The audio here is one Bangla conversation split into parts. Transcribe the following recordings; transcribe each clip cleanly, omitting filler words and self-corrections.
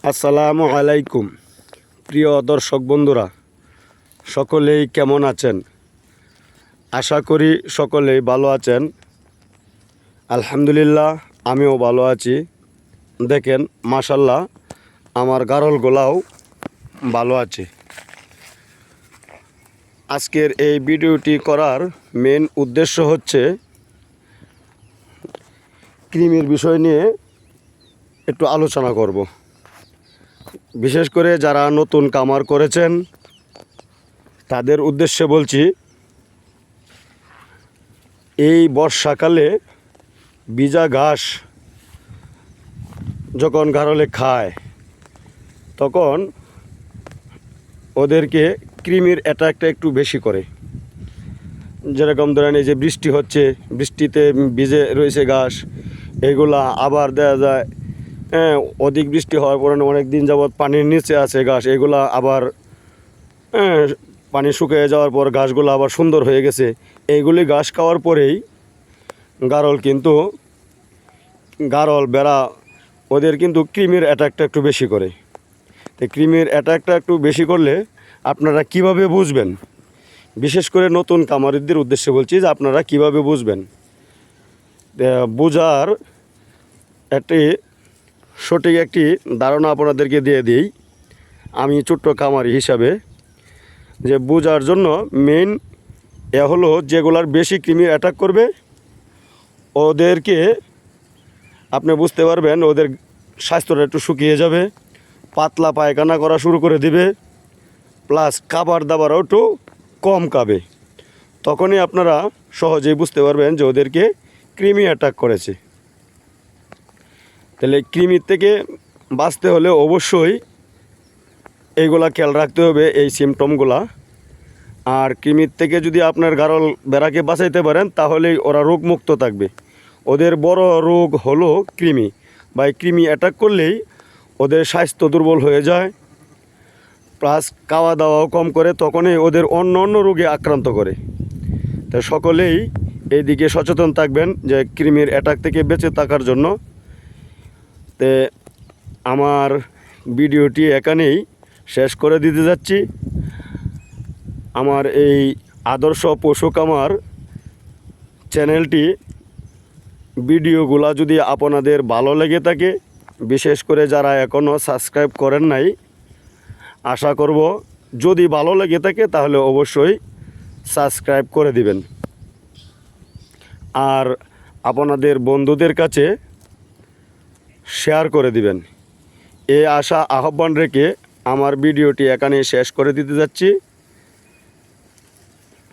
আসসালামু আলাইকুম। প্রিয় দর্শক বন্ধুরা, সকলেই কেমন আছেন? আশা করি সকলেই ভালো আছেন। আলহামদুলিল্লাহ, আমিও ভালো আছি। দেখেন, মাশাল্লাহ, আমার গারলগুলাও ভালো আছে। আজকের এই ভিডিওটি করার মেন উদ্দেশ্য হচ্ছে কৃমির বিষয় নিয়ে একটু আলোচনা করব। বিশেষ করে যারা নতুন খামার করেছেন তাদের উদ্দেশ্যে বলছি, এই বর্ষাকালে ভিজা ঘাস যখন গারলে খায় তখন ওদেরকে কৃমির অ্যাটাকটা একটু বেশি করে। যেরকম ধরেন, এই যে বৃষ্টি হচ্ছে, বৃষ্টিতে ভিজে রয়েছে ঘাস, এগুলা আবার দেওয়া যায় অধিক বৃষ্টি হওয়ার পরে অনেক দিন যাবৎ পানির নিচে আছে ঘাস, এগুলা আবার পানি শুকিয়ে যাওয়ার পর ঘাসগুলো আবার সুন্দর হয়ে গেছে। এইগুলি ঘাস খাওয়ার পরেই গারল বেড়া ওদের কিন্তু কৃমির অ্যাটাকটা একটু বেশি করে। তো কৃমির অ্যাটাকটা একটু বেশি করলে আপনারা কিভাবে বুঝবেন? বিশেষ করে নতুন খামারিদের উদ্দেশ্যে বলছি যে আপনারা কিভাবে বুঝবেন। বোঝার সঠিক একটি ধারণা আপনাদেরকে দিয়ে দিই আমি ছোট্ট খামারি হিসাবে। যে বোঝার জন্য মেইন হলো, যেগুলার বেশি কৃমি অ্যাটাক করবে ওদেরকে আপনি বুঝতে পারবেন ওদের স্বাস্থ্যটা একটু শুকিয়ে যাবে, পাতলা পায়খানা করা শুরু করে দিবে, প্লাস খাবার দাবারও একটু কম খাবে। তখনই আপনারা সহজেই বুঝতে পারবেন যে ওদেরকে কৃমি অ্যাটাক করেছে। তাহলে কৃমির থেকে বাঁচতে হলে অবশ্যই এইগুলা খেয়াল রাখতে হবে, এই সিমটমগুলা। আর কৃমির থেকে যদি আপনার গারল বেড়াকে বাঁচাইতে পারেন তাহলেই ওরা রোগমুক্ত থাকবে। ওদের বড় রোগ হলো কৃমি, বা কৃমি অ্যাটাক করলেই ওদের স্বাস্থ্য দুর্বল হয়ে যায়, প্লাস খাওয়া দাওয়াও কম করে, তখনই ওদের অন্য রোগে আক্রান্ত করে। তাই সকলেই এই দিকে সচেতন থাকবেন যে কৃমির অ্যাটাক থেকে বেঁচে থাকার জন্য। তে আমার ভিডিওটি এখানেই শেষ করে দিতে যাচ্ছি। আমার এই আদর্শ পশু খামার চ্যানেলটি ভিডিওগুলা যদি আপনাদের ভালো লেগে থাকে, বিশেষ করে যারা এখনও সাবস্ক্রাইব করেন নাই, আশা করব যদি ভালো লেগে থাকে তাহলে অবশ্যই সাবস্ক্রাইব করে দিবেন। আর আপনাদের বন্ধুদের কাছে শেয়ার করে দিবেন। এই আশা আহ্বান রেখে আমার ভিডিওটি এখানে শেষ করে দিতে যাচ্ছি।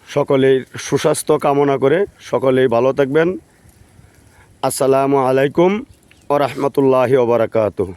সকলেই সুস্বাস্থ্য কামনা করে সকলেই ভালো থাকবেন। আসসালামু আলাইকুম ওয়া রাহমাতুল্লাহি ওয়া বারাকাতুহু।